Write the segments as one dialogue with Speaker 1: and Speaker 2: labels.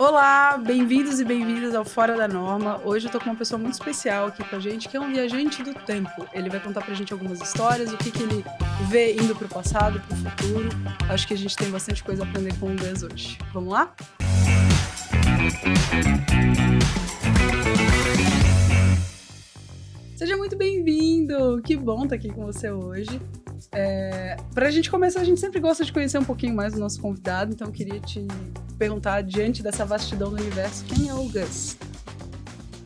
Speaker 1: Olá, bem-vindos e bem-vindas ao Fora da Norma. Hoje eu tô com uma pessoa muito especial aqui com a gente, que é um viajante do tempo. Ele vai contar pra gente algumas histórias, o que ele vê indo pro passado, pro futuro. Acho que a gente tem bastante coisa a aprender com o Gus hoje. Vamos lá? Seja muito bem-vindo! Que bom estar aqui com você hoje. Pra gente começar, a gente sempre gosta de conhecer um pouquinho mais do nosso convidado, então eu queria te perguntar, diante dessa vastidão do universo, quem é o Gus?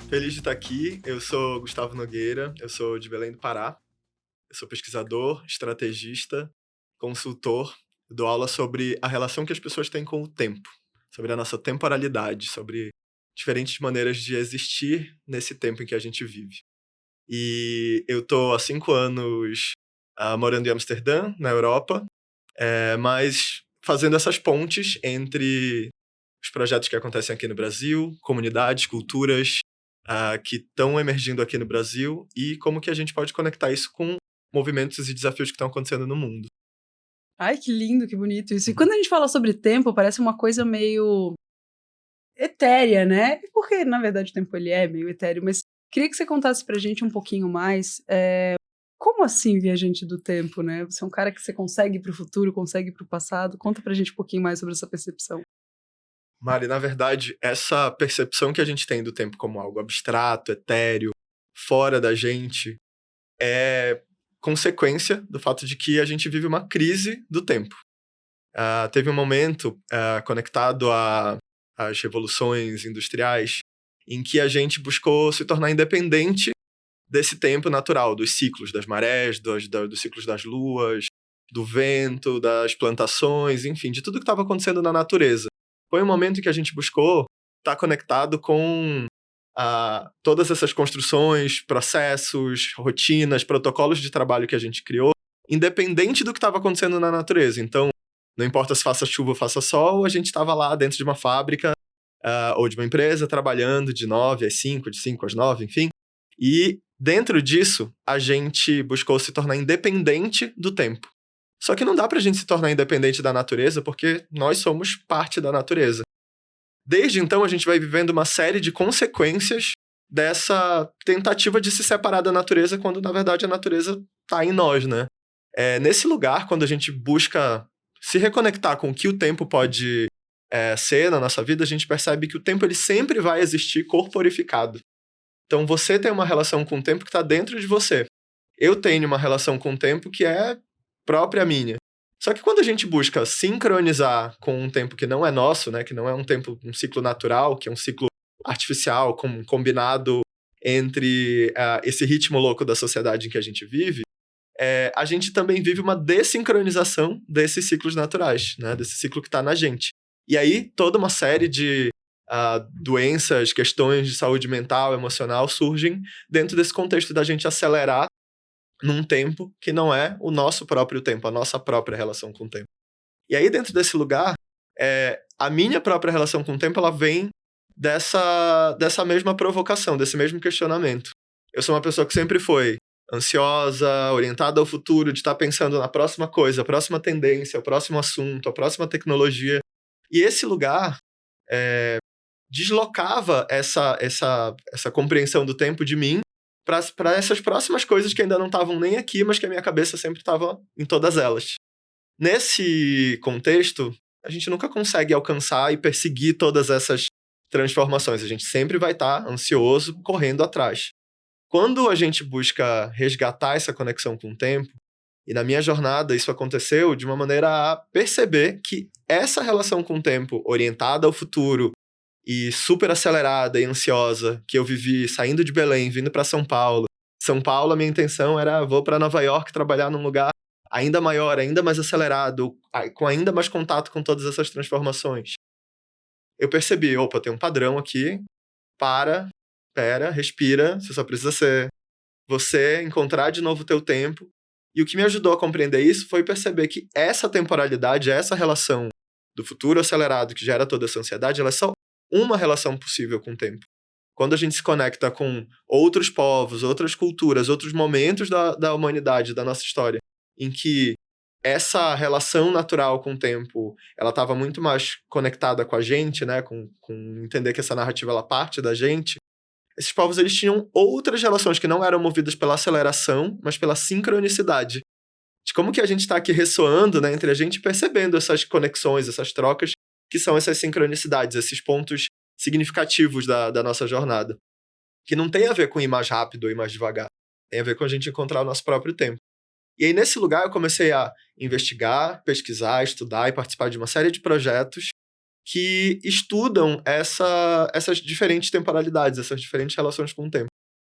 Speaker 2: Feliz de estar aqui. Eu sou Gustavo Nogueira, eu sou de Belém do Pará. Eu sou pesquisador, estrategista, consultor. Eu dou aula sobre a relação que as pessoas têm com o tempo, sobre a nossa temporalidade, sobre diferentes maneiras de existir nesse tempo em que a gente vive. E eu estou há 5 anos morando em Amsterdã, na Europa, mas fazendo essas pontes entre os projetos que acontecem aqui no Brasil, comunidades, culturas que estão emergindo aqui no Brasil e como que a gente pode conectar isso com movimentos e desafios que estão acontecendo no mundo.
Speaker 1: Ai, que lindo, que bonito isso. E quando a gente fala sobre tempo, parece uma coisa meio etérea, né? Porque, na verdade, o tempo ele é meio etéreo, mas queria que você contasse pra gente um pouquinho mais, como assim viajante do tempo, né? Você é um cara que você consegue ir pro futuro, consegue ir pro passado. Conta pra gente um pouquinho mais sobre essa percepção.
Speaker 2: Mari, na verdade, essa percepção que a gente tem do tempo como algo abstrato, etéreo, fora da gente, é consequência do fato de que a gente vive uma crise do tempo. Teve um momento conectado às revoluções industriais em que a gente buscou se tornar independente desse tempo natural, dos ciclos das marés, dos ciclos das luas, do vento, das plantações, enfim, de tudo que estava acontecendo na natureza. Foi um momento em que a gente buscou estar conectado com todas essas construções, processos, rotinas, protocolos de trabalho que a gente criou, independente do que estava acontecendo na natureza. Então, não importa se faça chuva ou faça sol, a gente estava lá dentro de uma fábrica ou de uma empresa, trabalhando de 9 às 5, de 5 às 9, enfim. E dentro disso, a gente buscou se tornar independente do tempo. Só que não dá pra gente se tornar independente da natureza, porque nós somos parte da natureza. Desde então, a gente vai vivendo uma série de consequências dessa tentativa de se separar da natureza, quando, na verdade, a natureza tá em nós, né? Nesse lugar, quando a gente busca se reconectar com o que o tempo pode ser na nossa vida, a gente percebe que o tempo ele sempre vai existir corporificado. Então, você tem uma relação com o tempo que está dentro de você. Eu tenho uma relação com o tempo que é própria minha. Só que quando a gente busca sincronizar com um tempo que não é nosso, né, que não é um ciclo natural, que é um ciclo artificial, combinado entre esse ritmo louco da sociedade em que a gente vive, a gente também vive uma desincronização desses ciclos naturais, né, desse ciclo que está na gente. E aí, toda uma série de doenças, questões de saúde mental, emocional surgem dentro desse contexto da gente acelerar num tempo que não é o nosso próprio tempo, a nossa própria relação com o tempo. E aí, dentro desse lugar, a minha própria relação com o tempo, ela vem dessa mesma provocação, desse mesmo questionamento. Eu sou uma pessoa que sempre foi ansiosa, orientada ao futuro, de estar pensando na próxima coisa, a próxima tendência, o próximo assunto, a próxima tecnologia. E esse lugar deslocava essa compreensão do tempo de mim para essas próximas coisas que ainda não estavam nem aqui, mas que a minha cabeça sempre estava em todas elas. Nesse contexto, a gente nunca consegue alcançar e perseguir todas essas transformações. A gente sempre vai estar ansioso, correndo atrás. Quando a gente busca resgatar essa conexão com o tempo, e na minha jornada isso aconteceu de uma maneira a perceber que essa relação com o tempo, orientada ao futuro, e super acelerada e ansiosa, que eu vivi saindo de Belém, vindo para São Paulo. São Paulo, a minha intenção era, vou para Nova York trabalhar num lugar ainda maior, ainda mais acelerado, com ainda mais contato com todas essas transformações. Eu percebi, opa, tem um padrão aqui, pera, respira, você só precisa ser você, encontrar de novo o teu tempo. E o que me ajudou a compreender isso foi perceber que essa temporalidade, essa relação do futuro acelerado que gera toda essa ansiedade, ela é só uma relação possível com o tempo. Quando a gente se conecta com outros povos, outras culturas, outros momentos da humanidade, da nossa história, em que essa relação natural com o tempo, ela estava muito mais conectada com a gente, né? Com entender que essa narrativa, ela parte da gente. Esses povos, eles tinham outras relações que não eram movidas pela aceleração, mas pela sincronicidade. De como que a gente está aqui ressoando, né, entre a gente, percebendo essas conexões, essas trocas, que são essas sincronicidades, esses pontos significativos da nossa jornada. Que não tem a ver com ir mais rápido ou ir mais devagar. Tem a ver com a gente encontrar o nosso próprio tempo. E aí, nesse lugar, eu comecei a investigar, pesquisar, estudar e participar de uma série de projetos que estudam essas diferentes temporalidades, essas diferentes relações com o tempo.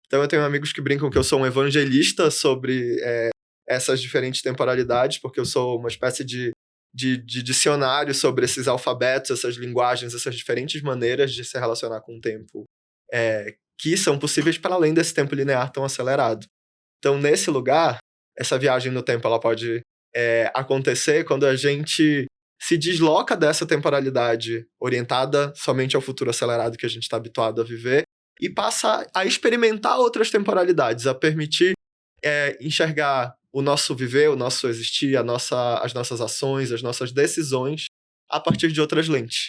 Speaker 2: Então, eu tenho amigos que brincam que eu sou um evangelista sobre essas diferentes temporalidades, porque eu sou uma espécie de dicionário sobre esses alfabetos, essas linguagens, essas diferentes maneiras de se relacionar com o tempo, que são possíveis para além desse tempo linear tão acelerado. Então, nesse lugar, essa viagem no tempo ela pode acontecer quando a gente se desloca dessa temporalidade orientada somente ao futuro acelerado que a gente está habituado a viver e passa a experimentar outras temporalidades, a permitir enxergar o nosso viver, o nosso existir, as nossas ações, as nossas decisões a partir de outras lentes.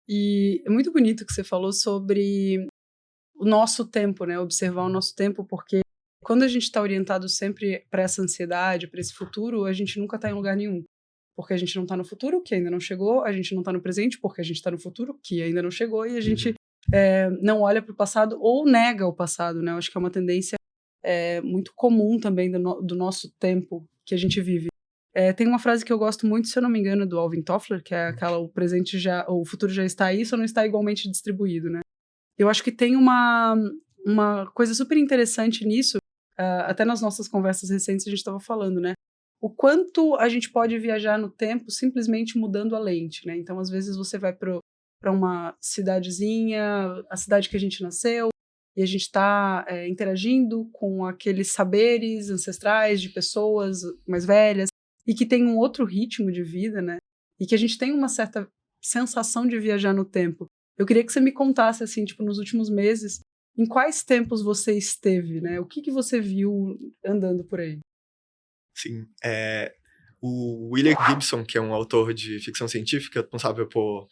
Speaker 1: E é muito bonito que você falou sobre o nosso tempo, né? Observar o nosso tempo, porque quando a gente está orientado sempre para essa ansiedade, para esse futuro, a gente nunca está em lugar nenhum. Porque a gente não está no futuro, que ainda não chegou, a gente não está no presente, porque a gente está no futuro, que ainda não chegou, e a gente não olha para o passado ou nega o passado, né? Eu acho que é uma tendência muito comum também do nosso tempo que a gente vive. Tem uma frase que eu gosto muito, se eu não me engano, do Alvin Toffler, que é aquela: o futuro já está aí, só não está igualmente distribuído, né? Eu acho que tem uma coisa super interessante nisso, até nas nossas conversas recentes a gente estava falando, né? O quanto a gente pode viajar no tempo simplesmente mudando a lente, né? Então, às vezes, você vai para uma cidadezinha, a cidade que a gente nasceu, e a gente está interagindo com aqueles saberes ancestrais de pessoas mais velhas, e que tem um outro ritmo de vida, né? E que a gente tem uma certa sensação de viajar no tempo. Eu queria que você me contasse, assim, tipo, nos últimos meses, em quais tempos você esteve, né? O que você viu andando por aí?
Speaker 2: Sim, o William Gibson, que é um autor de ficção científica, responsável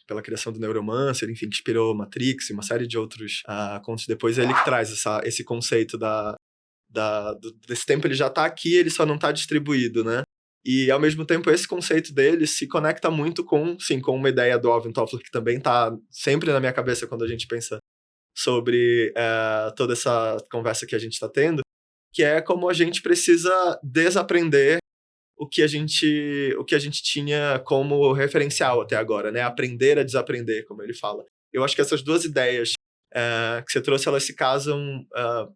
Speaker 2: pela criação do Neuromancer, enfim, que inspirou Matrix e uma série de outros contos depois, ele que traz esse conceito desse tempo. Ele já está aqui, ele só não está distribuído, né? E, ao mesmo tempo, esse conceito dele se conecta muito com uma ideia do Alvin Toffler, que também está sempre na minha cabeça quando a gente pensa sobre toda essa conversa que a gente está tendo, que é como a gente precisa desaprender o que a gente tinha como referencial até agora, né? Aprender a desaprender, como ele fala. Eu acho que essas duas ideias que você trouxe, elas se casam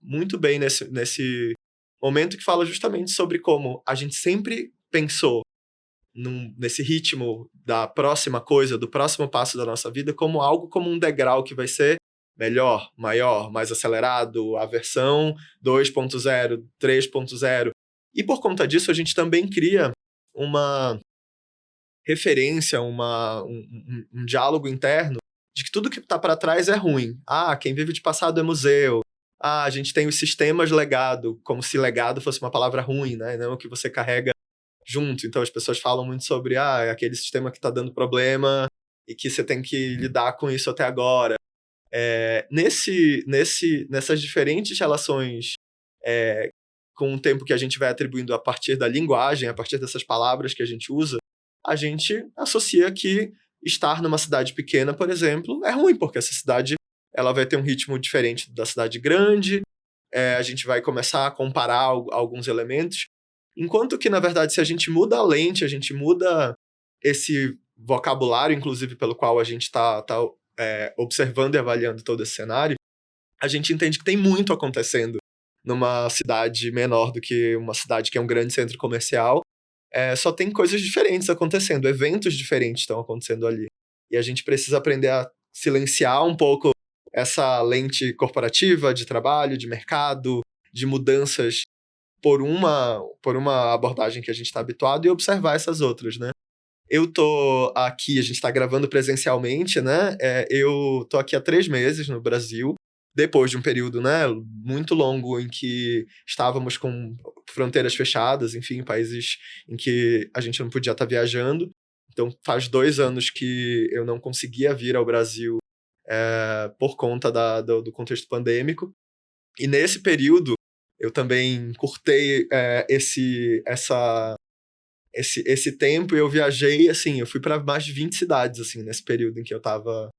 Speaker 2: muito bem nesse momento que fala justamente sobre como a gente sempre pensou nesse ritmo da próxima coisa, do próximo passo da nossa vida, como algo, como um degrau que vai ser melhor, maior, mais acelerado, a versão 2.0, 3.0. E por conta disso, a gente também cria uma referência, um diálogo interno de que tudo que está para trás é ruim. Quem vive de passado é museu. A gente tem os sistemas legado, como se legado fosse uma palavra ruim, né? Não o que você carrega junto. Então as pessoas falam muito sobre aquele sistema que está dando problema e que você tem que lidar com isso até agora. Nessas diferentes relações com o tempo que a gente vai atribuindo a partir da linguagem, a partir dessas palavras que a gente usa, a gente associa que estar numa cidade pequena, por exemplo, é ruim, porque essa cidade ela vai ter um ritmo diferente da cidade grande, a gente vai começar a comparar alguns elementos, enquanto que, na verdade, se a gente muda a lente, a gente muda esse vocabulário, inclusive, pelo qual a gente está observando e avaliando todo esse cenário, a gente entende que tem muito acontecendo numa cidade menor do que uma cidade que é um grande centro comercial. Só tem coisas diferentes acontecendo, eventos diferentes estão acontecendo ali. E a gente precisa aprender a silenciar um pouco essa lente corporativa, de trabalho, de mercado, de mudanças por uma abordagem que a gente está habituado e observar essas outras, né? Eu tô aqui, a gente está gravando presencialmente, né? Eu tô aqui há 3 meses no Brasil, depois de um período, né, muito longo em que estávamos com fronteiras fechadas, enfim, países em que a gente não podia estar viajando. Então, faz 2 anos que eu não conseguia vir ao Brasil por conta do contexto pandêmico. E nesse período, eu também curtei esse tempo e eu viajei, assim, eu fui para mais de 20 cidades, assim, nesse período em que eu estava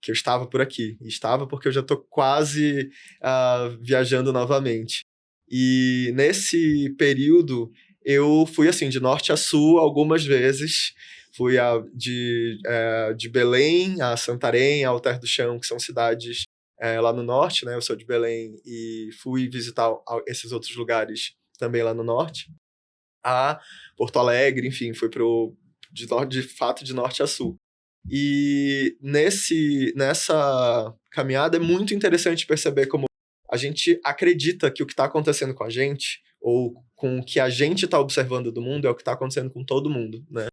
Speaker 2: que eu estava por aqui. E estava porque eu já estou quase viajando novamente. E nesse período, eu fui, assim, de norte a sul algumas vezes. Fui de Belém a Santarém, a Alter do Chão, que são cidades lá no norte, né? Eu sou de Belém e fui visitar esses outros lugares também lá no norte. A Porto Alegre, enfim, fui de fato de norte a sul. E nessa caminhada é muito interessante perceber como a gente acredita que o que está acontecendo com a gente, ou com o que a gente está observando do mundo, é o que está acontecendo com todo mundo, né?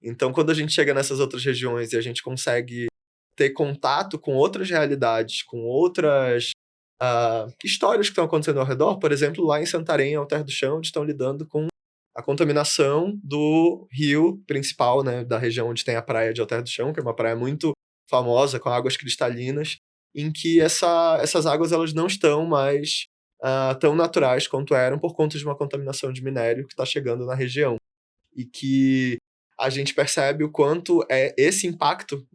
Speaker 2: Então, quando a gente chega nessas outras regiões e a gente consegue ter contato com outras realidades, com outras histórias que estão acontecendo ao redor, por exemplo, lá em Santarém, Alter do Chão, eles estão lidando com a contaminação do rio principal, né, da região onde tem a praia de Alter do Chão, que é uma praia muito famosa, com águas cristalinas, em que essas águas elas não estão mais tão naturais quanto eram por conta de uma contaminação de minério que está chegando na região. E que a gente percebe o quanto esse impacto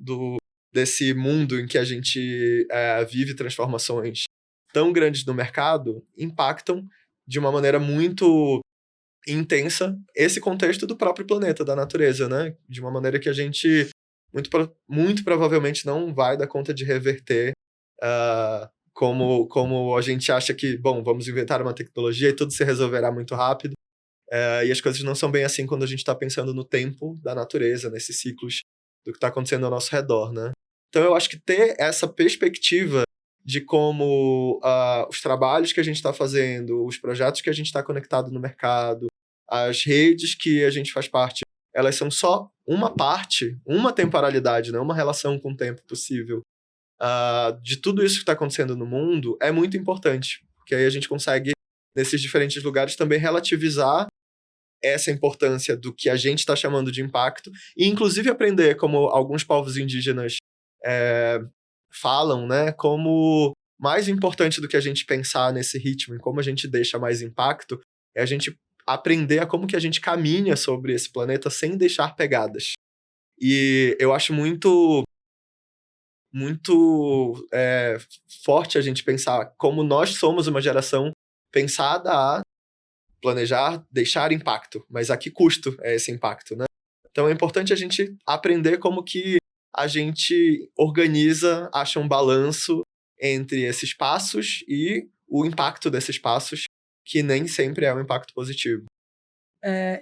Speaker 2: desse mundo em que a gente vive transformações tão grandes no mercado impactam de uma maneira muito intensa esse contexto do próprio planeta, da natureza, né? De uma maneira que a gente muito provavelmente não vai dar conta de reverter, como a gente acha que, bom, vamos inventar uma tecnologia e tudo se resolverá muito rápido. E as coisas não são bem assim quando a gente está pensando no tempo da natureza, nesses ciclos do que está acontecendo ao nosso redor, né? Então eu acho que ter essa perspectiva de como os trabalhos que a gente está fazendo, os projetos que a gente está conectado no mercado, as redes que a gente faz parte, elas são só uma parte, uma temporalidade, não uma relação com o tempo possível. De tudo isso que está acontecendo no mundo é muito importante, porque aí a gente consegue, nesses diferentes lugares, também relativizar essa importância do que a gente está chamando de impacto e, inclusive, aprender, como alguns povos indígenas falam, né, como mais importante do que a gente pensar nesse ritmo e como a gente deixa mais impacto é a gente aprender a como que a gente caminha sobre esse planeta sem deixar pegadas. E eu acho muito forte a gente pensar como nós somos uma geração pensada a planejar, deixar impacto, mas a que custo é esse impacto, né? Então é importante a gente aprender como que a gente organiza, acha um balanço entre esses passos e o impacto desses passos, que nem sempre é um impacto positivo.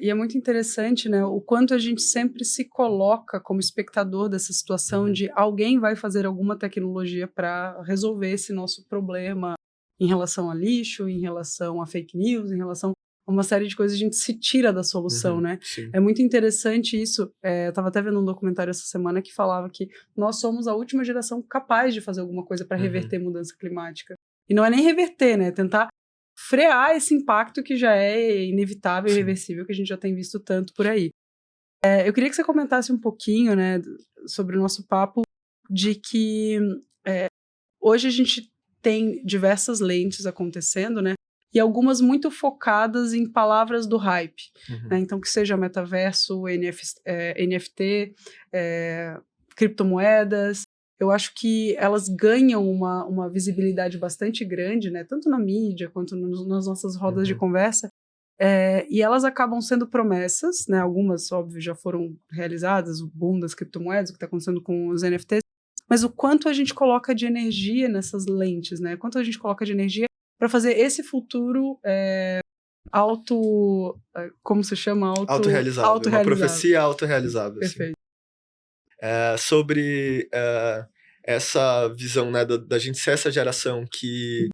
Speaker 1: E é muito interessante, né, o quanto a gente sempre se coloca como espectador dessa situação de alguém vai fazer alguma tecnologia para resolver esse nosso problema em relação a lixo, em relação a fake news, em relação a uma série de coisas, a gente se tira da solução, né?
Speaker 2: Sim.
Speaker 1: É muito interessante isso. Eu estava até vendo um documentário essa semana que falava que nós somos a última geração capaz de fazer alguma coisa para reverter mudança climática. E não é nem reverter, né? Tentar frear esse impacto que já é inevitável e irreversível, que a gente já tem visto tanto por aí. Eu queria que você comentasse um pouquinho, né, sobre o nosso papo, de que hoje a gente tem diversas lentes acontecendo, né, e algumas muito focadas em palavras do hype, né, então que seja metaverso, NFT, criptomoedas. Eu acho que elas ganham uma visibilidade bastante grande, né, tanto na mídia quanto nas nossas rodas de conversa, e elas acabam sendo promessas, né, algumas, óbvio, já foram realizadas, o boom das criptomoedas, o que está acontecendo com os NFTs, mas o quanto a gente coloca de energia nessas lentes, né, quanto a gente coloca de energia para fazer esse futuro como se chama?
Speaker 2: Autorrealizável. Uma profecia autorrealizável.
Speaker 1: Perfeito.
Speaker 2: Sobre essa visão, né, da gente ser essa geração que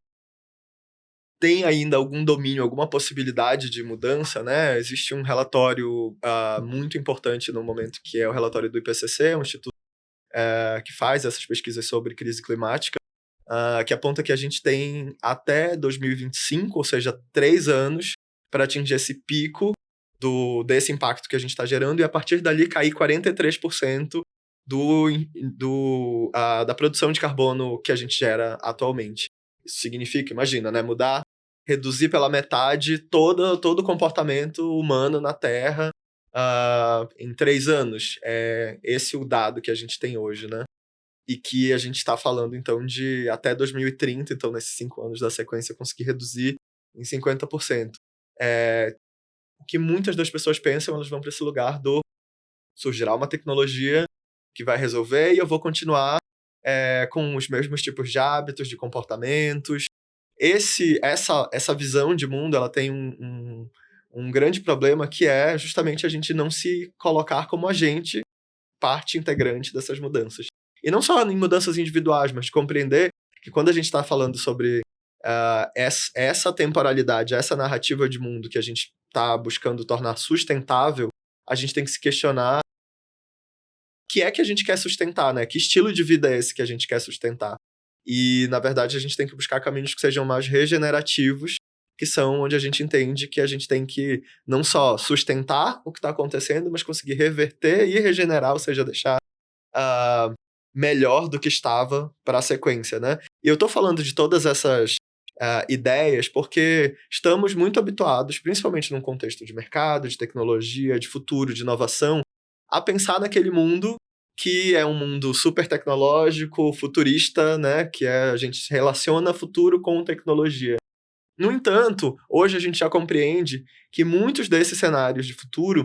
Speaker 2: tem ainda algum domínio, alguma possibilidade de mudança, né? Existe um relatório muito importante no momento, que é o relatório do IPCC, um instituto que faz essas pesquisas sobre crise climática, que aponta que a gente tem até 2025, ou seja, 3 anos, para atingir esse pico desse impacto que a gente está gerando, e a partir dali cair 43% da produção de carbono que a gente gera atualmente. Isso significa, imagina, né, reduzir pela metade todo o comportamento humano na Terra em 3 anos. É esse o dado que a gente tem hoje, né? E que a gente está falando, então, de até 2030, então, nesses 5 anos da sequência, conseguir reduzir em 50%. O que muitas das pessoas pensam, elas vão para esse lugar surgirá uma tecnologia que vai resolver e eu vou continuar com os mesmos tipos de hábitos, de comportamentos. Essa visão de mundo, ela tem um grande problema, que é justamente a gente não se colocar como agente, parte integrante dessas mudanças. E não só em mudanças individuais, mas compreender que quando a gente está falando sobre essa temporalidade, essa narrativa de mundo que a gente está buscando tornar sustentável, a gente tem que se questionar o que é que a gente quer sustentar, né? Que estilo de vida é esse que a gente quer sustentar? E, na verdade, a gente tem que buscar caminhos que sejam mais regenerativos, que são onde a gente entende que a gente tem que não só sustentar o que está acontecendo, mas conseguir reverter e regenerar, ou seja, deixar melhor do que estava para a sequência, né? E eu estou falando de todas essas ideias porque estamos muito habituados, principalmente num contexto de mercado, de tecnologia, de futuro, de inovação, a pensar naquele mundo que é um mundo super tecnológico, futurista, né? Que a gente relaciona futuro com tecnologia. No entanto, hoje a gente já compreende que muitos desses cenários de futuro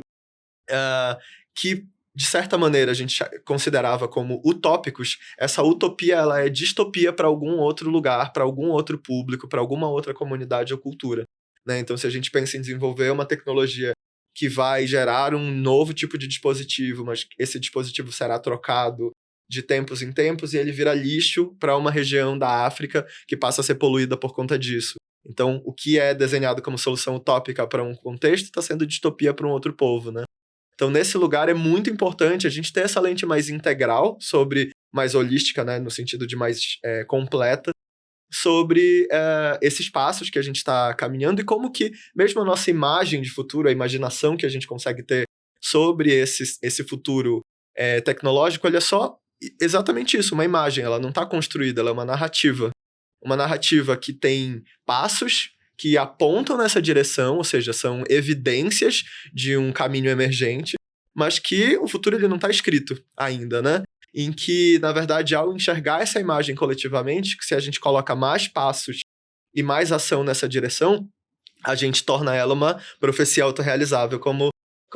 Speaker 2: que, de certa maneira, a gente considerava como utópicos, essa utopia ela é distopia para algum outro lugar, para algum outro público, para alguma outra comunidade ou cultura, né? Então, se a gente pensa em desenvolver uma tecnologia que vai gerar um novo tipo de dispositivo, mas esse dispositivo será trocado de tempos em tempos e ele vira lixo para uma região da África que passa a ser poluída por conta disso. Então, o que é desenhado como solução utópica para um contexto está sendo distopia para um outro povo, né? Então, nesse lugar é muito importante a gente ter essa lente mais integral, mais holística, né, no sentido de mais completa, sobre esses passos que a gente está caminhando e como que, mesmo a nossa imagem de futuro, a imaginação que a gente consegue ter sobre esse futuro tecnológico, olha só, exatamente isso, uma imagem, ela não está construída, ela é uma narrativa. Uma narrativa que tem passos que apontam nessa direção, ou seja, são evidências de um caminho emergente, mas que o futuro ele não está escrito ainda, né? Em que, na verdade, ao enxergar essa imagem coletivamente, que se a gente coloca mais passos e mais ação nessa direção, a gente torna ela uma profecia autorrealizável, como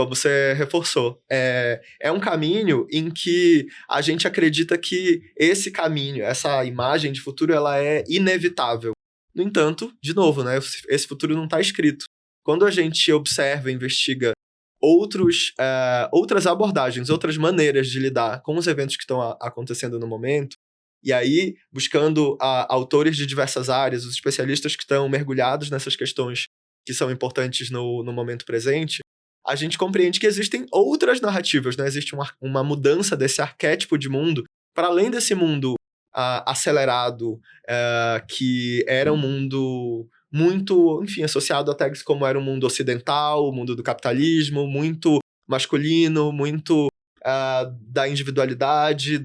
Speaker 2: você reforçou. É um caminho em que a gente acredita que esse caminho, essa imagem de futuro, ela é inevitável. No entanto, de novo, né, esse futuro não está escrito. Quando a gente observa e investiga outras abordagens, outras maneiras de lidar com os eventos que estão acontecendo no momento, e aí buscando autores de diversas áreas, os especialistas que estão mergulhados nessas questões que são importantes no momento presente, a gente compreende que existem outras narrativas, né? Existe uma mudança desse arquétipo de mundo para além desse mundo acelerado, que era um mundo muito, enfim, associado a tags como era o mundo ocidental, o mundo do capitalismo, muito masculino, muito da individualidade,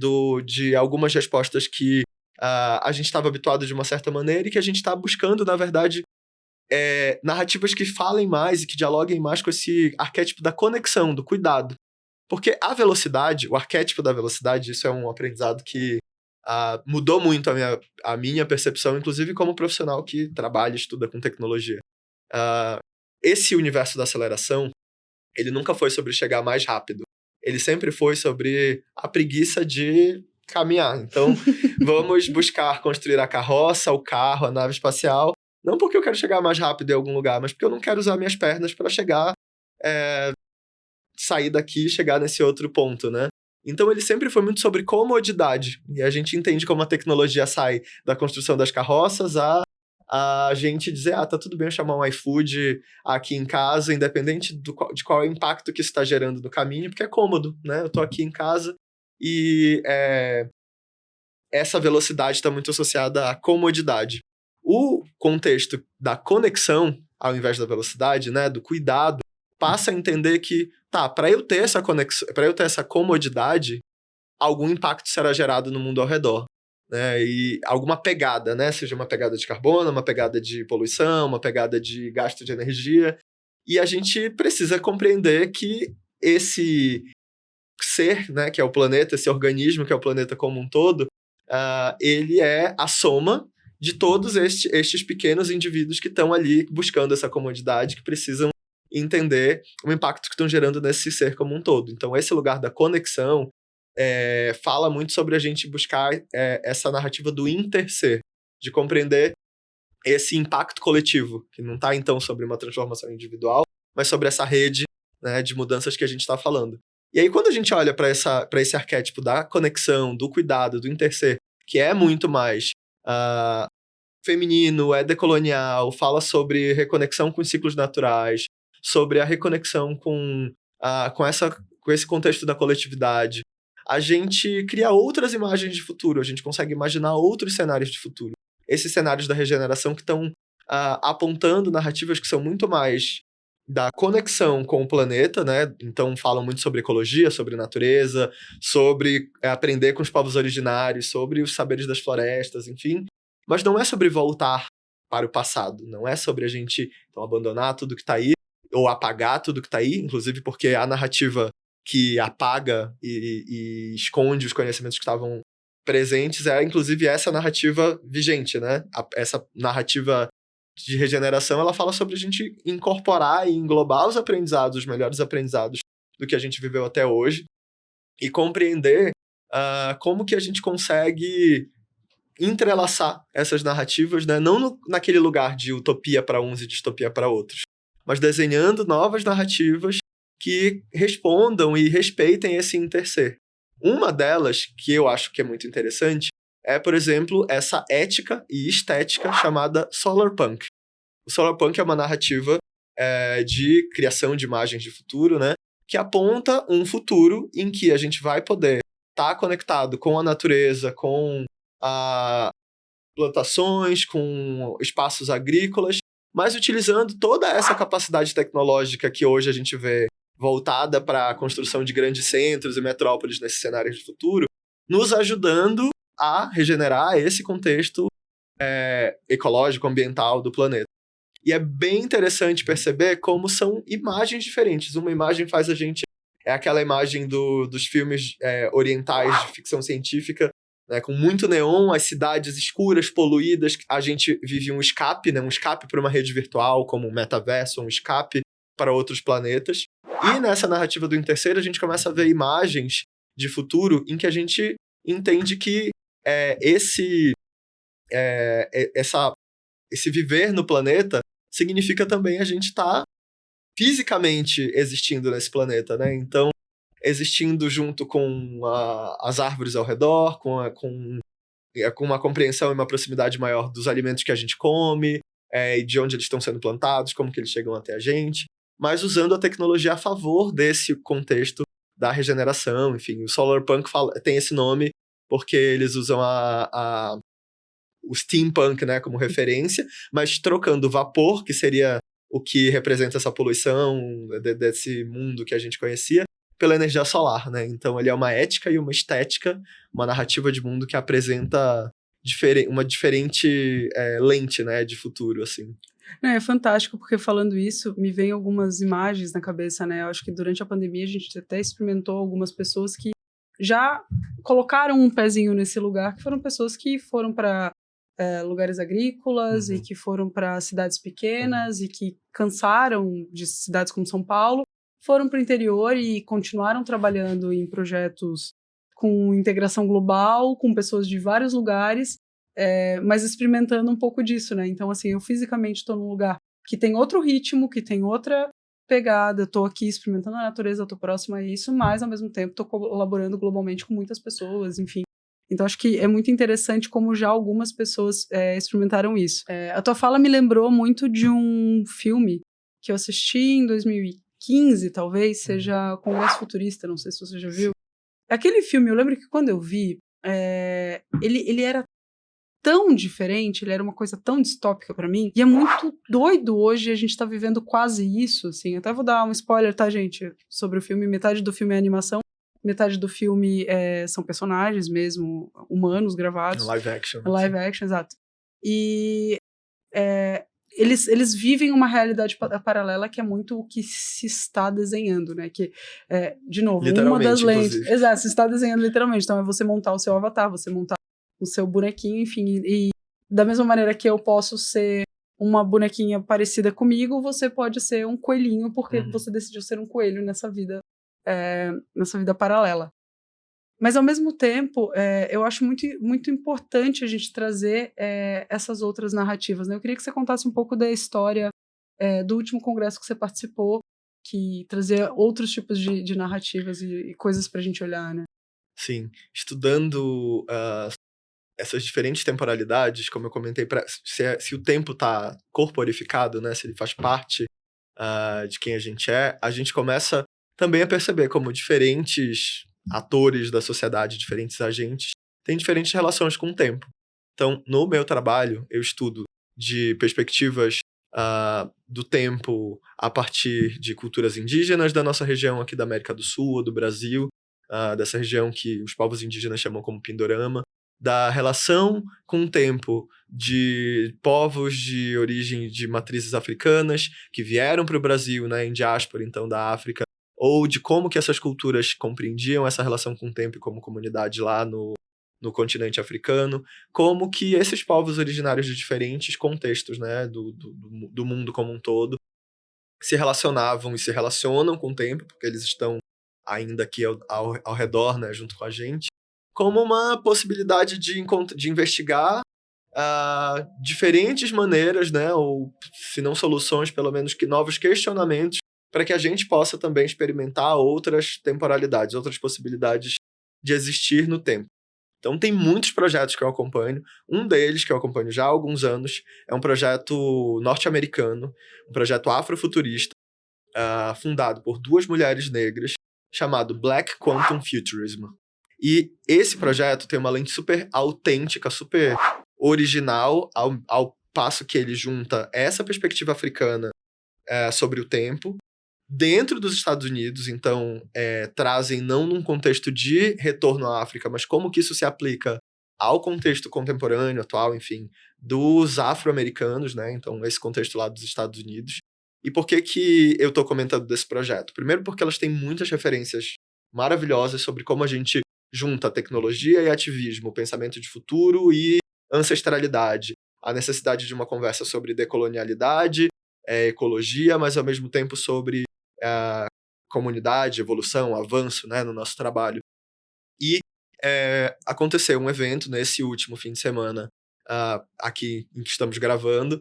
Speaker 2: de algumas respostas que a gente estava habituado de uma certa maneira e que a gente está buscando, na verdade, narrativas que falem mais e que dialoguem mais com esse arquétipo da conexão, do cuidado. Porque a velocidade, o arquétipo da velocidade, isso é um aprendizado que mudou muito a minha percepção, inclusive como profissional que trabalha e estuda com tecnologia. Esse universo da aceleração, ele nunca foi sobre chegar mais rápido. Ele sempre foi sobre a preguiça de caminhar. Então, vamos buscar construir a carroça, o carro, a nave espacial, não porque eu quero chegar mais rápido em algum lugar, mas porque eu não quero usar minhas pernas para sair daqui e chegar nesse outro ponto, né? Então ele sempre foi muito sobre comodidade. E a gente entende como a tecnologia sai da construção das carroças a gente dizer, tá tudo bem eu chamar um iFood aqui em casa, independente de qual é o impacto que isso está gerando no caminho, porque é cômodo, né? Eu tô aqui em casa e essa velocidade está muito associada à comodidade. O contexto da conexão, ao invés da velocidade, né, do cuidado, passa a entender que, para eu ter essa conexão, para eu ter essa comodidade, algum impacto será gerado no mundo ao redor, né? E alguma pegada, né? Seja uma pegada de carbono, uma pegada de poluição, uma pegada de gasto de energia. E a gente precisa compreender que esse ser, né, que é o planeta, esse organismo que é o planeta como um todo, ele é a soma de todos estes pequenos indivíduos que estão ali buscando essa comodidade, que precisam entender o impacto que estão gerando nesse ser como um todo. Então, esse lugar da conexão fala muito sobre a gente buscar essa narrativa do interser, de compreender esse impacto coletivo, que não está, então, sobre uma transformação individual, mas sobre essa rede, né, de mudanças que a gente está falando. E aí, quando a gente olha para esse arquétipo da conexão, do cuidado, do interser, que é muito mais feminino, é decolonial, fala sobre reconexão com os ciclos naturais, sobre a reconexão com esse contexto da coletividade, a gente cria outras imagens de futuro, a gente consegue imaginar outros cenários de futuro. Esses cenários da regeneração que estão apontando narrativas que são muito mais da conexão com o planeta, né? Então falam muito sobre ecologia, sobre natureza, sobre aprender com os povos originários, sobre os saberes das florestas, enfim. Mas não é sobre voltar para o passado, não é sobre a gente então, abandonar tudo que está aí, ou apagar tudo que está aí, inclusive porque a narrativa que apaga e esconde os conhecimentos que estavam presentes é, inclusive, essa narrativa vigente, né? Essa narrativa de regeneração, ela fala sobre a gente incorporar e englobar os aprendizados, os melhores aprendizados do que a gente viveu até hoje e compreender como que a gente consegue entrelaçar essas narrativas, né? Não naquele lugar de utopia para uns e distopia para outros, mas desenhando novas narrativas que respondam e respeitem esse interser. Uma delas, que eu acho que é muito interessante, é, por exemplo, essa ética e estética chamada Solarpunk. O Solarpunk é uma narrativa de criação de imagens de futuro, né? Que aponta um futuro em que a gente vai poder estar conectado com a natureza, com plantações, com espaços agrícolas, mas utilizando toda essa capacidade tecnológica que hoje a gente vê voltada para a construção de grandes centros e metrópoles nesses cenários de futuro, nos ajudando a regenerar esse contexto ecológico, ambiental do planeta. E é bem interessante perceber como são imagens diferentes. Uma imagem faz a gente... É aquela imagem dos filmes orientais de ficção científica, né, com muito neon, as cidades escuras, poluídas. A gente vive um escape, né, um escape para uma rede virtual, como um metaverso, um escape para outros planetas. E nessa narrativa do interseiro, a gente começa a ver imagens de futuro em que a gente entende que esse viver no planeta significa também a gente estar fisicamente existindo nesse planeta, né? Então, existindo junto com as árvores ao redor, com uma compreensão e uma proximidade maior dos alimentos que a gente come, e de onde eles estão sendo plantados, como que eles chegam até a gente, mas usando a tecnologia a favor desse contexto da regeneração. Enfim, o Solarpunk tem esse nome porque eles usam o steampunk, né, como referência, mas trocando vapor, que seria o que representa essa poluição desse mundo que a gente conhecia, pela energia solar, né? Então ele é uma ética e uma estética, uma narrativa de mundo que apresenta uma diferente lente, né, de futuro, assim.
Speaker 1: É fantástico, porque falando isso, me vem algumas imagens na cabeça, né? Eu acho que durante a pandemia a gente até experimentou algumas pessoas que já colocaram um pezinho nesse lugar, que foram pessoas que foram para lugares agrícolas e que foram para cidades pequenas e que cansaram de cidades como São Paulo, foram para o interior e continuaram trabalhando em projetos com integração global, com pessoas de vários lugares, mas experimentando um pouco disso, né? Então, assim, eu fisicamente estou num lugar que tem outro ritmo, que tem outra pegada, eu estou aqui experimentando a natureza, eu estou próxima a isso, mas, ao mesmo tempo, estou colaborando globalmente com muitas pessoas, enfim. Então, acho que é muito interessante como já algumas pessoas experimentaram isso. A tua fala me lembrou muito de um filme que eu assisti em 2015, talvez, seja Congresso Futurista, não sei se você já viu. Aquele filme, eu lembro que quando eu vi, ele era tão diferente, ele era uma coisa tão distópica pra mim, e é muito doido hoje a gente tá vivendo quase isso, assim. Até vou dar um spoiler, tá, gente, sobre o filme. Metade do filme é animação, metade do filme são personagens mesmo, humanos gravados.
Speaker 2: Live action.
Speaker 1: Live action, exato. E eles vivem uma realidade paralela que é muito o que se está desenhando, né? Que, de novo, uma das lentes...
Speaker 2: Inclusive.
Speaker 1: Exato, se está desenhando literalmente. Então é você montar o seu avatar, você montar o seu bonequinho, enfim. E da mesma maneira que eu posso ser uma bonequinha parecida comigo, você pode ser um coelhinho, porque você decidiu ser um coelho nessa vida paralela. Mas, ao mesmo tempo, eu acho muito, muito importante a gente trazer essas outras narrativas, né? Eu queria que você contasse um pouco da história do último congresso que você participou, que trazia outros tipos de narrativas e coisas pra gente olhar, né?
Speaker 2: Sim. Estudando essas diferentes temporalidades, como eu comentei, se o tempo está corporificado, né, se ele faz parte de quem a gente começa também a perceber como diferentes atores da sociedade, diferentes agentes, têm diferentes relações com o tempo. Então, no meu trabalho, eu estudo de perspectivas do tempo a partir de culturas indígenas da nossa região aqui da América do Sul, ou do Brasil, dessa região que os povos indígenas chamam como Pindorama, da relação com o tempo de povos de origem de matrizes africanas que vieram para o Brasil, né, em diáspora, então, da África, ou de como que essas culturas compreendiam essa relação com o tempo como comunidade lá no continente africano, como que esses povos originários de diferentes contextos, né, do mundo como um todo, se relacionavam e se relacionam com o tempo, porque eles estão ainda aqui ao redor, né, junto com a gente, como uma possibilidade de investigar diferentes maneiras, né, ou se não soluções, pelo menos que novos questionamentos, para que a gente possa também experimentar outras temporalidades, outras possibilidades de existir no tempo. Então tem muitos projetos que eu acompanho. Um deles, que eu acompanho já há alguns anos, é um projeto norte-americano, um projeto afrofuturista, fundado por 2 mulheres negras, chamado Black Quantum Futurism. E esse projeto tem uma lente super autêntica, super original, ao passo que ele junta essa perspectiva africana sobre o tempo, dentro dos Estados Unidos. Então, trazem não num contexto de retorno à África, mas como que isso se aplica ao contexto contemporâneo, atual, enfim, dos afro-americanos, né? Então, esse contexto lá dos Estados Unidos. E por que eu estou comentando desse projeto? Primeiro porque elas têm muitas referências maravilhosas sobre como a gente junta tecnologia e ativismo, pensamento de futuro e ancestralidade, a necessidade de uma conversa sobre decolonialidade, ecologia, mas ao mesmo tempo sobre comunidade, evolução, avanço, né, no nosso trabalho. E aconteceu um evento nesse último fim de semana, aqui em que estamos gravando,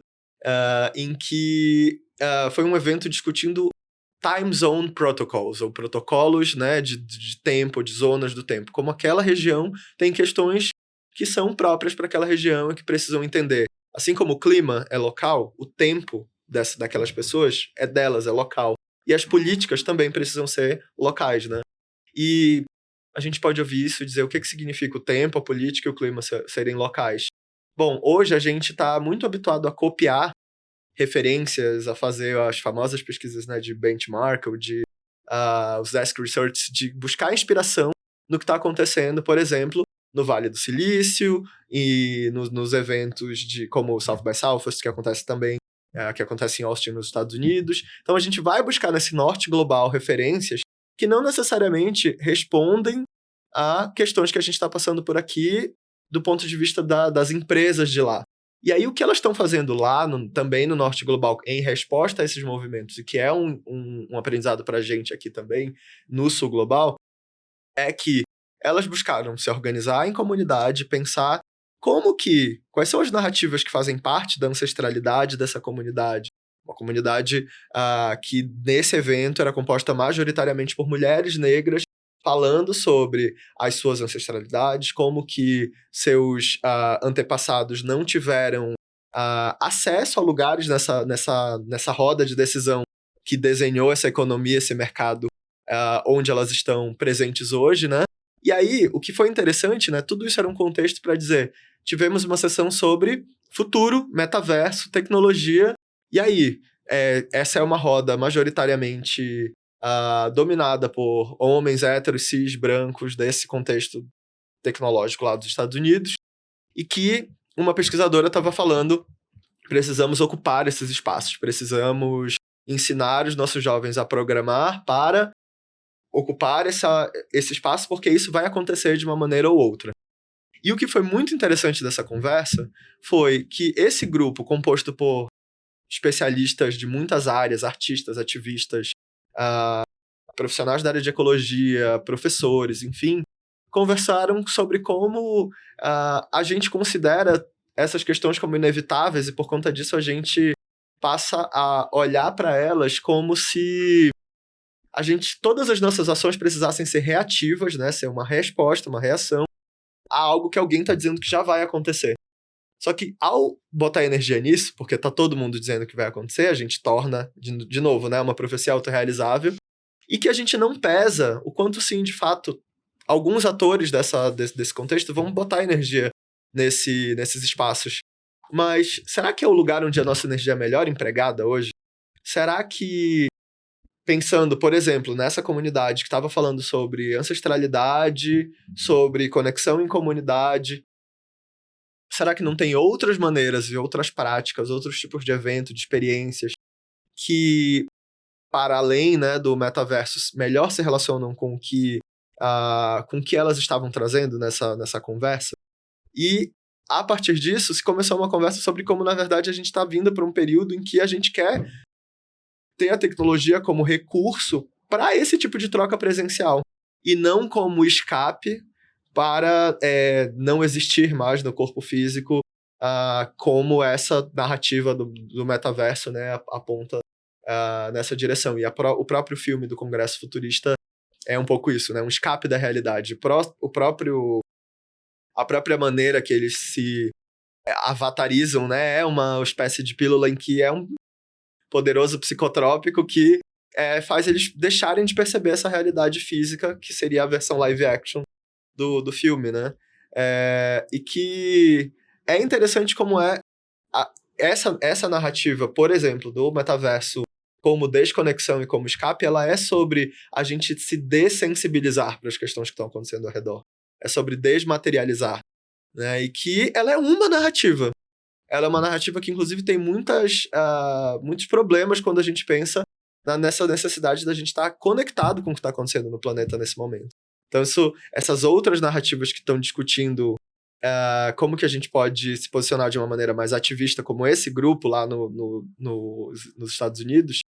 Speaker 2: em que foi um evento discutindo time zone protocols, ou protocolos, né, de tempo, de zonas do tempo. Como aquela região tem questões que são próprias para aquela região e que precisam entender. Assim como o clima é local, o tempo daquelas pessoas é delas, é local. E as políticas também precisam ser locais, né? E a gente pode ouvir isso e dizer o que significa o tempo, a política e o clima serem locais. Bom, hoje a gente está muito habituado a copiar referências, a fazer as famosas pesquisas, né, de benchmark ou de os desk research, de buscar inspiração no que está acontecendo, por exemplo, no Vale do Silício e nos eventos como o South by Southwest, que acontece também, que acontece em Austin, nos Estados Unidos. Então a gente vai buscar nesse norte global referências que não necessariamente respondem a questões que a gente está passando por aqui do ponto de vista das empresas de lá. E aí o que elas estão fazendo lá, também no norte global, em resposta a esses movimentos, e que é um aprendizado para a gente aqui também, no sul global, é que elas buscaram se organizar em comunidade, pensar quais são as narrativas que fazem parte da ancestralidade dessa comunidade. Uma comunidade que, nesse evento, era composta majoritariamente por mulheres negras, falando sobre as suas ancestralidades, como que seus antepassados não tiveram acesso a lugares nessa roda de decisão que desenhou essa economia, esse mercado, onde elas estão presentes hoje, né? E aí, o que foi interessante, né? Tudo isso era um contexto para dizer, tivemos uma sessão sobre futuro, metaverso, tecnologia, e aí, essa é uma roda majoritariamente dominada por homens héteros, cis, brancos, desse contexto tecnológico lá dos Estados Unidos, e que uma pesquisadora estava falando, precisamos ocupar esses espaços, precisamos ensinar os nossos jovens a programar para ocupar esse espaço, porque isso vai acontecer de uma maneira ou outra. E o que foi muito interessante dessa conversa foi que esse grupo, composto por especialistas de muitas áreas, artistas, ativistas, profissionais da área de ecologia, professores, enfim, conversaram sobre como a gente considera essas questões como inevitáveis e, por conta disso, a gente passa a olhar para elas como se todas as nossas ações precisassem ser reativas, né? Ser uma resposta, uma reação a algo que alguém está dizendo que já vai acontecer. Só que ao botar energia nisso, porque tá todo mundo dizendo que vai acontecer, a gente torna, de novo, né, uma profecia autorrealizável, e que a gente não pesa o quanto, sim, de fato, alguns atores desse contexto vão botar energia nesses espaços. Mas será que é o lugar onde a nossa energia é melhor empregada hoje? Será que, pensando, por exemplo, nessa comunidade que estava falando sobre ancestralidade, sobre conexão em comunidade, será que não tem outras maneiras e outras práticas, outros tipos de evento, de experiências que, para além, né, do metaverso, melhor se relacionam com o que elas estavam trazendo nessa conversa? E, a partir disso, se começou uma conversa sobre como, na verdade, a gente está vindo para um período em que a gente quer ter a tecnologia como recurso para esse tipo de troca presencial, e não como escape para não existir mais no corpo físico, como essa narrativa do metaverso, né, aponta nessa direção. E o próprio filme do Congresso Futurista é um pouco isso, né, um escape da realidade. A própria maneira que eles se avatarizam, né, é uma espécie de pílula em que é um poderoso psicotrópico que faz eles deixarem de perceber essa realidade física, que seria a versão live action do filme, né? E que é interessante como essa narrativa, por exemplo, do metaverso como desconexão e como escape, ela é sobre a gente se dessensibilizar para as questões que estão acontecendo ao redor. É sobre desmaterializar, né? E que ela é uma narrativa. Ela é uma narrativa que, inclusive, tem muitos problemas quando a gente pensa nessa necessidade da gente estar conectado com o que está acontecendo no planeta nesse momento. Então, essas outras narrativas que estão discutindo como que a gente pode se posicionar de uma maneira mais ativista, como esse grupo lá nos Estados Unidos,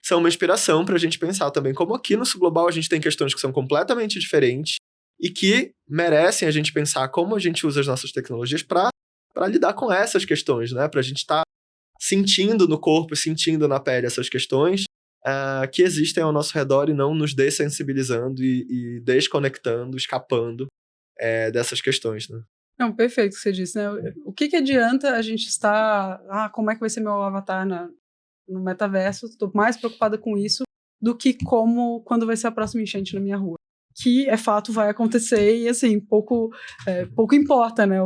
Speaker 2: são uma inspiração para a gente pensar também como aqui no Sul Global a gente tem questões que são completamente diferentes e que merecem a gente pensar como a gente usa as nossas tecnologias para lidar com essas questões, né? Para a gente estar sentindo no corpo, sentindo na pele essas questões que existem ao nosso redor e não nos dessensibilizando e desconectando, escapando dessas questões, né?
Speaker 1: Não, perfeito o que você disse, né? O que adianta a gente estar... como é que vai ser meu avatar no metaverso? Estou mais preocupada com isso do que quando vai ser a próxima enchente na minha rua. Que, é fato, vai acontecer e, assim, pouco importa, né?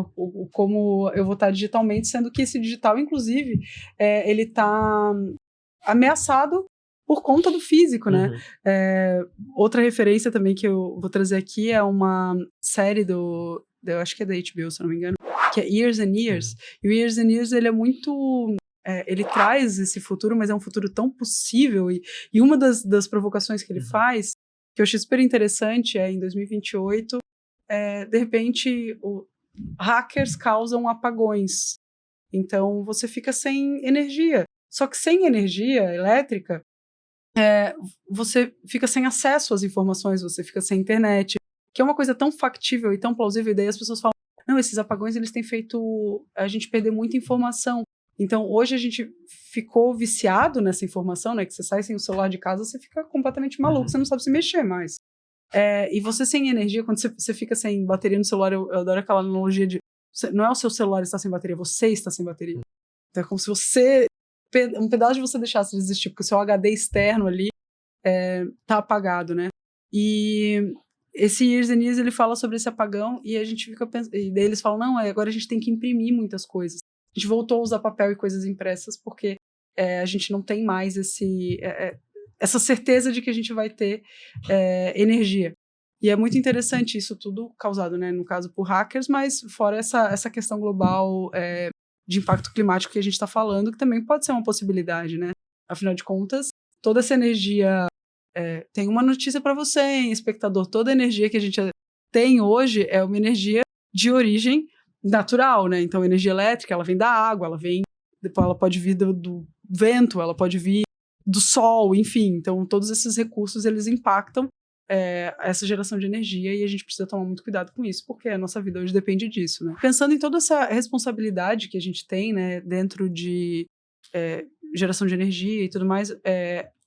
Speaker 1: Como eu vou estar digitalmente, sendo que esse digital, inclusive, ele está ameaçado por conta do físico, né? Outra referência também que eu vou trazer aqui é uma série eu acho que é da HBO, se não me engano, que é Years and Years. E o Years and Years, ele é muito... ele traz esse futuro, mas é um futuro tão possível. E uma das provocações que ele faz, que eu achei super interessante, em 2028, de repente, hackers causam apagões. Então, você fica sem energia. Só que sem energia elétrica, você fica sem acesso às informações, você fica sem internet, que é uma coisa tão factível e tão plausível, e daí as pessoas falam, não, esses apagões, eles têm feito a gente perder muita informação. Então, hoje a gente ficou viciado nessa informação, né, que você sai sem o celular de casa, você fica completamente maluco, você não sabe se mexer mais. E você sem energia, quando você fica sem bateria no celular, eu adoro aquela analogia de, não é o seu celular que está sem bateria, você está sem bateria. Então, é como se um pedaço de você deixasse de existir, porque o seu HD externo ali tá apagado, né? E esse Years and Years, ele fala sobre esse apagão e a gente fica pensando, e daí eles falam, não, agora a gente tem que imprimir muitas coisas. A gente voltou a usar papel e coisas impressas porque a gente não tem mais essa certeza de que a gente vai ter energia. E é muito interessante isso tudo causado, né, no caso, por hackers, mas fora essa questão global de impacto climático que a gente está falando, que também pode ser uma possibilidade, né? Afinal de contas, toda essa energia... tem uma notícia para você, hein, espectador. Toda a energia que a gente tem hoje é uma energia de origem natural, né? Então, a energia elétrica, ela vem da água, depois ela pode vir do vento, ela pode vir do sol, enfim. Então, todos esses recursos, eles impactam essa geração de energia e a gente precisa tomar muito cuidado com isso, porque a nossa vida hoje depende disso, né? Pensando em toda essa responsabilidade que a gente tem, né, dentro de geração de energia e tudo mais,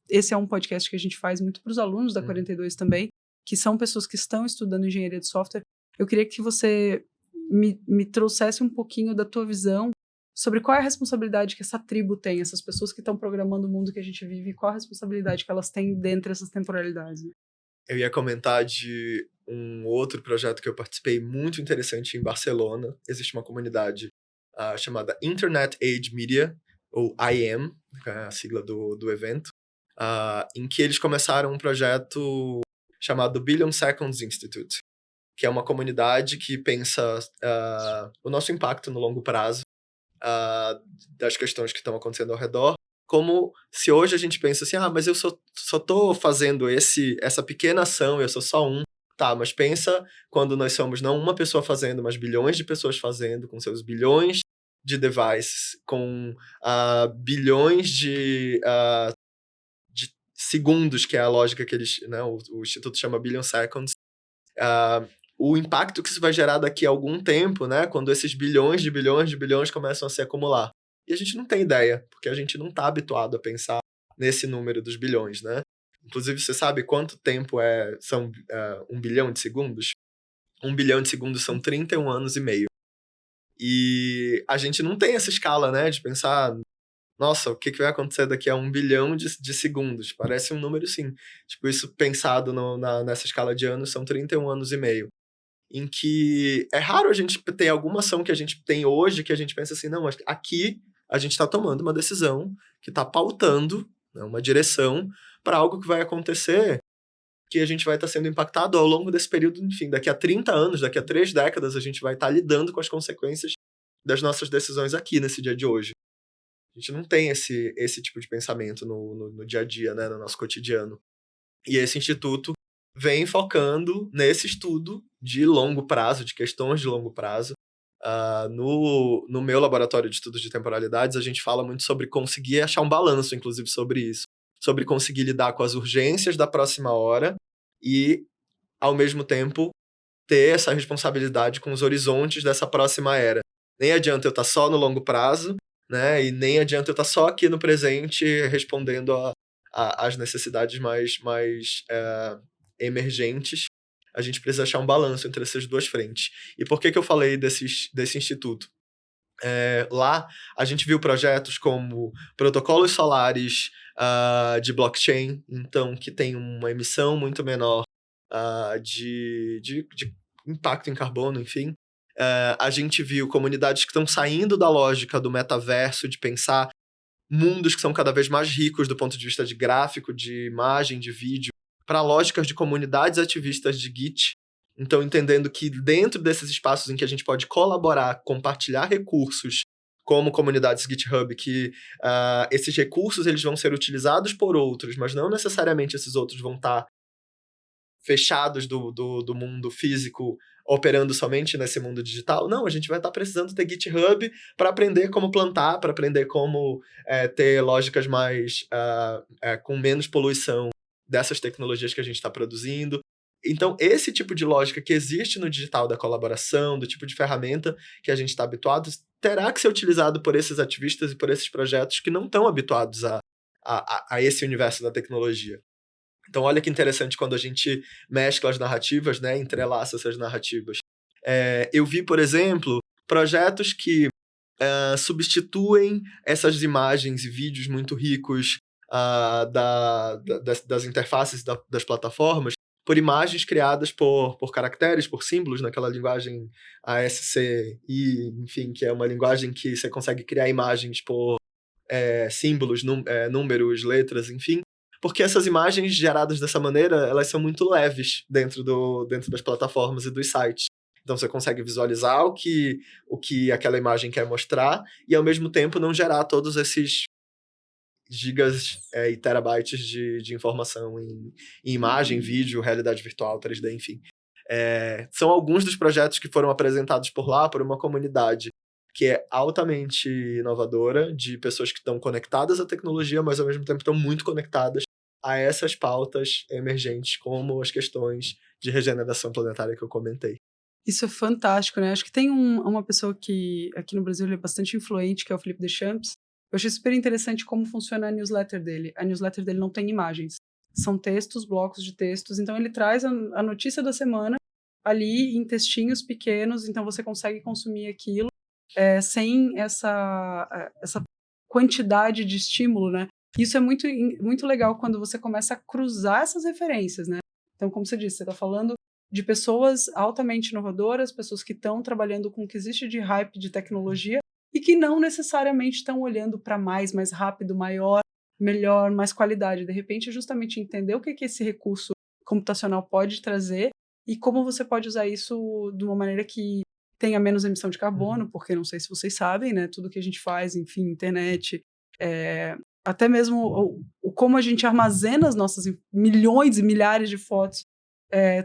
Speaker 1: esse é um podcast que a gente faz muito para os alunos da 42 também, que são pessoas que estão estudando engenharia de software. Eu queria que você me trouxesse um pouquinho da tua visão sobre qual é a responsabilidade que essa tribo tem, essas pessoas que estão programando o mundo que a gente vive, qual a responsabilidade que elas têm dentro dessas temporalidades.
Speaker 2: Eu ia comentar de um outro projeto que eu participei muito interessante em Barcelona. Existe uma comunidade chamada Internet Age Media, ou IM, que é a sigla do evento, em que eles começaram um projeto chamado Billion Seconds Institute, que é uma comunidade que pensa o nosso impacto no longo prazo das questões que estão acontecendo ao redor, como se hoje a gente pensa assim, mas eu só tô fazendo essa pequena ação, eu sou só um. Tá, mas pensa quando nós somos não uma pessoa fazendo, mas bilhões de pessoas fazendo, com seus bilhões de devices, com bilhões de segundos, que é a lógica que eles, né, o Instituto chama Billion Seconds. O impacto que isso vai gerar daqui a algum tempo, né, quando esses bilhões de bilhões de bilhões começam a se acumular. E a gente não tem ideia, porque a gente não está habituado a pensar nesse número dos bilhões, né? Inclusive, você sabe quanto tempo são 1 bilhão de segundos? 1 bilhão de segundos são 31 anos e meio. E a gente não tem essa escala, né, de pensar, nossa, o que vai acontecer daqui a 1 bilhão de segundos? Parece um número, sim. Tipo, isso pensado nessa escala de anos, são 31 anos e meio. Em que é raro a gente ter alguma ação que a gente tem hoje que a gente pensa assim, não, mas aqui a gente está tomando uma decisão que está pautando, né, uma direção para algo que vai acontecer, que a gente vai estar sendo impactado ao longo desse período, enfim, daqui a 30 anos, daqui a 3 décadas, a gente vai estar lidando com as consequências das nossas decisões aqui, nesse dia de hoje. A gente não tem esse tipo de pensamento no dia a dia, né, no nosso cotidiano. E esse instituto vem focando nesse estudo de longo prazo, de questões de longo prazo. No meu laboratório de estudos de temporalidades, a gente fala muito sobre conseguir achar um balanço, inclusive, sobre isso. Sobre conseguir lidar com as urgências da próxima hora e, ao mesmo tempo, ter essa responsabilidade com os horizontes dessa próxima era. Nem adianta eu estar só no longo prazo, né? E nem adianta eu estar só aqui no presente respondendo às necessidades mais emergentes. A gente precisa achar um balanço entre essas duas frentes. E por que eu falei desse instituto? Lá, a gente viu projetos como protocolos solares de blockchain, então, que tem uma emissão muito menor de impacto em carbono, enfim. A gente viu comunidades que estão saindo da lógica do metaverso, de pensar mundos que são cada vez mais ricos do ponto de vista de gráfico, de imagem, de vídeo, para lógicas de comunidades ativistas de Git. Então, entendendo que dentro desses espaços em que a gente pode colaborar, compartilhar recursos, como comunidades GitHub, que esses recursos eles vão ser utilizados por outros, mas não necessariamente esses outros vão estar fechados do mundo físico, operando somente nesse mundo digital. Não, a gente vai estar precisando ter GitHub para aprender como plantar, para aprender como ter lógicas mais com menos poluição dessas tecnologias que a gente está produzindo. Então, esse tipo de lógica que existe no digital da colaboração, do tipo de ferramenta que a gente está habituado, terá que ser utilizado por esses ativistas e por esses projetos que não estão habituados a esse universo da tecnologia. Então, olha que interessante quando a gente mescla as narrativas, né, entrelaça essas narrativas. Eu vi, por exemplo, projetos que substituem essas imagens e vídeos muito ricos das interfaces das plataformas por imagens criadas por caracteres, por símbolos, naquela linguagem ASCII, enfim, que é uma linguagem que você consegue criar imagens por símbolos, números, letras, enfim. Porque essas imagens geradas dessa maneira, elas são muito leves dentro das plataformas e dos sites. Então você consegue visualizar o que aquela imagem quer mostrar e, ao mesmo tempo, não gerar todos esses gigas e terabytes de informação em imagem, vídeo, realidade virtual, 3D, enfim. São alguns dos projetos que foram apresentados por lá, por uma comunidade que é altamente inovadora, de pessoas que estão conectadas à tecnologia, mas ao mesmo tempo estão muito conectadas a essas pautas emergentes, como as questões de regeneração planetária que eu comentei.
Speaker 1: Isso é fantástico, né? Acho que tem uma pessoa que aqui no Brasil ele é bastante influente, que é o Felipe Deschamps. Eu achei super interessante como funciona a newsletter dele. A newsletter dele não tem imagens. São textos, blocos de textos. Então ele traz a notícia da semana ali em textinhos pequenos, então você consegue consumir aquilo sem essa quantidade de estímulo, né? Isso é muito, muito legal quando você começa a cruzar essas referências, né? Então, como você disse, você está falando de pessoas altamente inovadoras, pessoas que estão trabalhando com o que existe de hype de tecnologia e que não necessariamente estão olhando para mais rápido, maior, melhor, mais qualidade. De repente, é justamente entender o que esse recurso computacional pode trazer e como você pode usar isso de uma maneira que tenha menos emissão de carbono, porque não sei se vocês sabem, né, tudo que a gente faz, enfim, internet, até mesmo como a gente armazena as nossas milhões e milhares de fotos,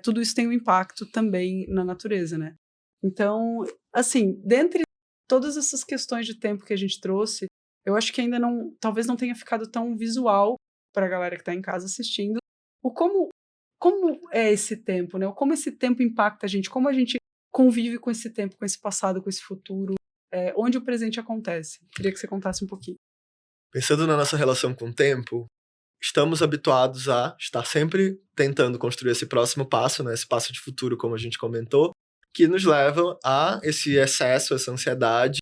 Speaker 1: tudo isso tem um impacto também na natureza, né? Então, assim, dentre todas essas questões de tempo que a gente trouxe, eu acho que ainda talvez não tenha ficado tão visual para a galera que está em casa assistindo, como é esse tempo, né? Como esse tempo impacta a gente, como a gente convive com esse tempo, com esse passado, com esse futuro, onde o presente acontece. Queria que você contasse um pouquinho.
Speaker 2: Pensando na nossa relação com o tempo, estamos habituados a estar sempre tentando construir esse próximo passo, né, esse passo de futuro, como a gente comentou, que nos leva a esse excesso, essa ansiedade,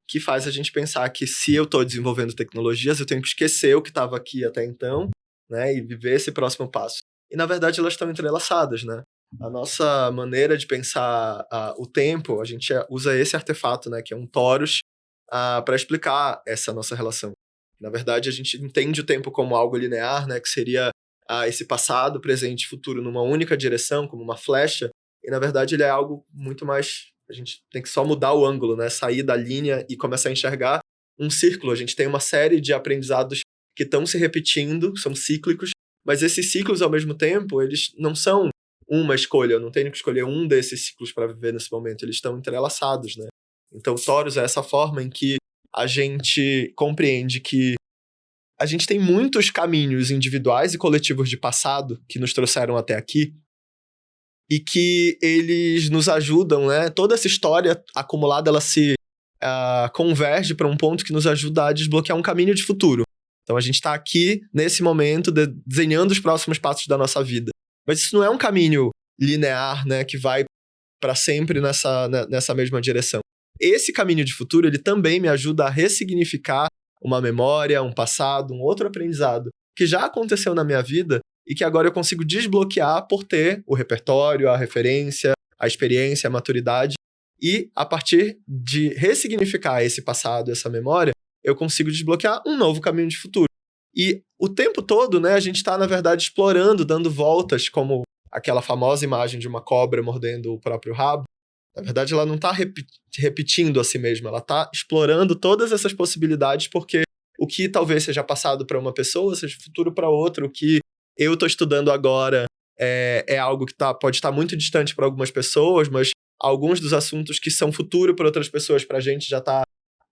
Speaker 2: que faz a gente pensar que se eu estou desenvolvendo tecnologias, eu tenho que esquecer o que estava aqui até então, né, e viver esse próximo passo. E, na verdade, elas estão entrelaçadas, né? A nossa maneira de pensar o tempo, a gente usa esse artefato, né, que é um torus, para explicar essa nossa relação. Na verdade, a gente entende o tempo como algo linear, né, que seria esse passado, presente e futuro numa única direção, como uma flecha, e, na verdade, ele é algo muito mais... A gente tem que só mudar o ângulo, né, sair da linha e começar a enxergar um círculo. A gente tem uma série de aprendizados que estão se repetindo, são cíclicos, mas esses ciclos, ao mesmo tempo, eles não são uma escolha, eu não tenho que escolher um desses ciclos para viver nesse momento, eles estão entrelaçados, né? Então, Torus é essa forma em que a gente compreende que a gente tem muitos caminhos individuais e coletivos de passado que nos trouxeram até aqui e que eles nos ajudam, né? Toda essa história acumulada, ela se converge para um ponto que nos ajuda a desbloquear um caminho de futuro. Então, a gente está aqui, nesse momento, desenhando os próximos passos da nossa vida. Mas isso não é um caminho linear, né, que vai para sempre nessa mesma direção. Esse caminho de futuro, ele também me ajuda a ressignificar uma memória, um passado, um outro aprendizado que já aconteceu na minha vida e que agora eu consigo desbloquear por ter o repertório, a referência, a experiência, a maturidade. E, a partir de ressignificar esse passado, essa memória, eu consigo desbloquear um novo caminho de futuro. E o tempo todo, né, a gente está, na verdade, explorando, dando voltas, como aquela famosa imagem de uma cobra mordendo o próprio rabo. Na verdade, ela não está repetindo a si mesma, ela está explorando todas essas possibilidades, porque o que talvez seja passado para uma pessoa, seja futuro para outra. O que eu estou estudando agora é algo que pode estar muito distante para algumas pessoas, mas alguns dos assuntos que são futuro para outras pessoas, para a gente já está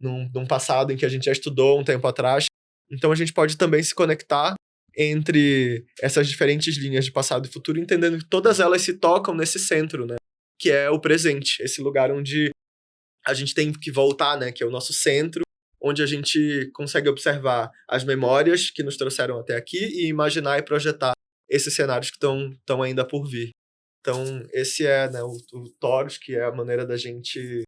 Speaker 2: num passado em que a gente já estudou um tempo atrás. Então a gente pode também se conectar entre essas diferentes linhas de passado e futuro, entendendo que todas elas se tocam nesse centro, né? Que é o presente, esse lugar onde a gente tem que voltar, né? Que é o nosso centro, onde a gente consegue observar as memórias que nos trouxeram até aqui e imaginar e projetar esses cenários que estão ainda por vir. Então, esse é, né, o Torus, que é a maneira da gente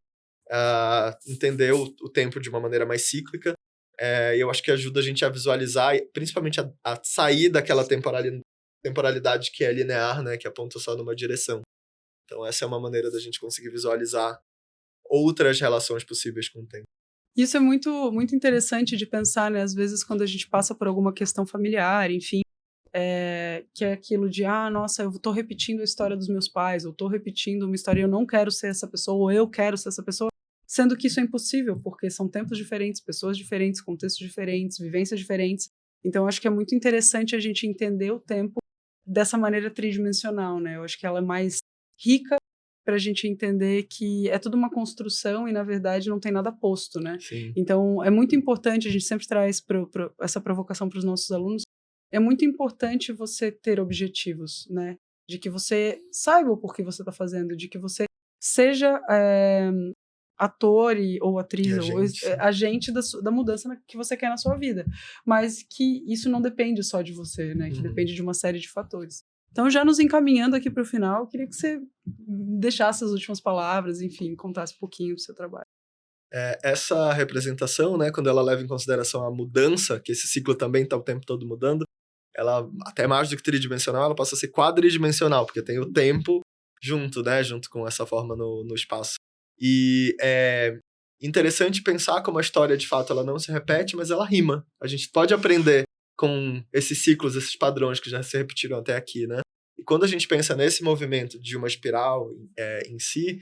Speaker 2: entender o tempo de uma maneira mais cíclica. E eu acho que ajuda a gente a visualizar, principalmente a sair daquela temporalidade que é linear, né, que aponta só numa direção. Então essa é uma maneira da gente conseguir visualizar outras relações possíveis com o tempo.
Speaker 1: Isso é muito, muito interessante de pensar, né? Às vezes, quando a gente passa por alguma questão familiar, enfim, que é aquilo de, nossa, eu tô repetindo a história dos meus pais, eu tô repetindo uma história, eu não quero ser essa pessoa, ou eu quero ser essa pessoa, sendo que isso é impossível, porque são tempos diferentes, pessoas diferentes, contextos diferentes, vivências diferentes. Então, eu acho que é muito interessante a gente entender o tempo dessa maneira tridimensional, né? Eu acho que ela é mais rica para a gente entender que é tudo uma construção e, na verdade, não tem nada posto, né?
Speaker 2: Sim.
Speaker 1: Então, é muito importante, a gente sempre traz essa provocação para os nossos alunos, é muito importante você ter objetivos, né? De que você saiba o porquê você está fazendo, de que você seja ator ou atriz, ou agente da mudança que você quer na sua vida. Mas que isso não depende só de você, né? Que depende de uma série de fatores. Então, já nos encaminhando aqui para o final, eu queria que você deixasse as últimas palavras, enfim, contasse um pouquinho do seu trabalho.
Speaker 2: Essa representação, né, quando ela leva em consideração a mudança, que esse ciclo também está o tempo todo mudando, ela, até mais do que tridimensional, ela passa a ser quadridimensional, porque tem o tempo junto, né, junto com essa forma no espaço. E é interessante pensar como a história, de fato, ela não se repete, mas ela rima. A gente pode aprender com esses ciclos, esses padrões que já se repetiram até aqui, né? E quando a gente pensa nesse movimento de uma espiral em si,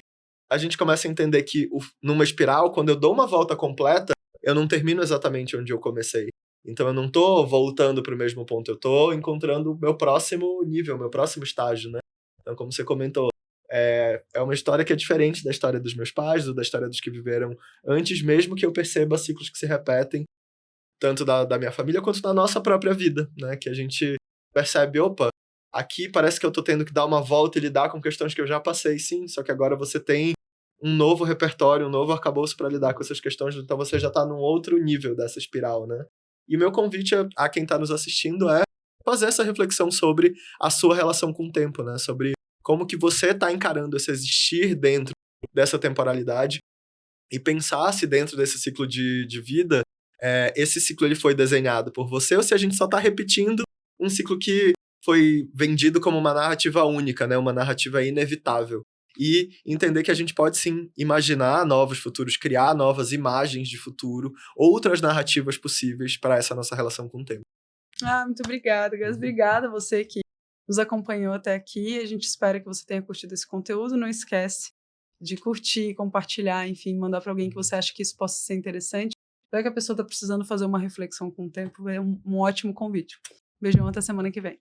Speaker 2: a gente começa a entender que numa espiral, quando eu dou uma volta completa, eu não termino exatamente onde eu comecei. Então eu não tô voltando para o mesmo ponto, eu tô encontrando o meu próximo nível, meu próximo estágio, né? Então, como você comentou, é uma história que é diferente da história dos meus pais, ou da história dos que viveram antes, mesmo que eu perceba ciclos que se repetem, tanto da minha família quanto da nossa própria vida, né? Que a gente percebe, opa, aqui parece que eu tô tendo que dar uma volta e lidar com questões que eu já passei, sim, só que agora você tem um novo repertório, um novo arcabouço para lidar com essas questões, então você já tá num outro nível dessa espiral, né? E o meu convite a quem tá nos assistindo é fazer essa reflexão sobre a sua relação com o tempo, né? Sobre como que você tá encarando esse existir dentro dessa temporalidade e pensar se dentro desse ciclo de vida, esse ciclo ele foi desenhado por você ou se a gente só tá repetindo um ciclo que foi vendido como uma narrativa única, né? Uma narrativa inevitável. E entender que a gente pode, sim, imaginar novos futuros, criar novas imagens de futuro, outras narrativas possíveis para essa nossa relação com o tempo.
Speaker 1: Muito obrigada, Gus. Obrigada a você que nos acompanhou até aqui. A gente espera que você tenha curtido esse conteúdo. Não esquece de curtir, compartilhar, enfim, mandar para alguém que você acha que isso possa ser interessante. Já que a pessoa está precisando fazer uma reflexão com o tempo, é um ótimo convite. Beijão, até semana que vem.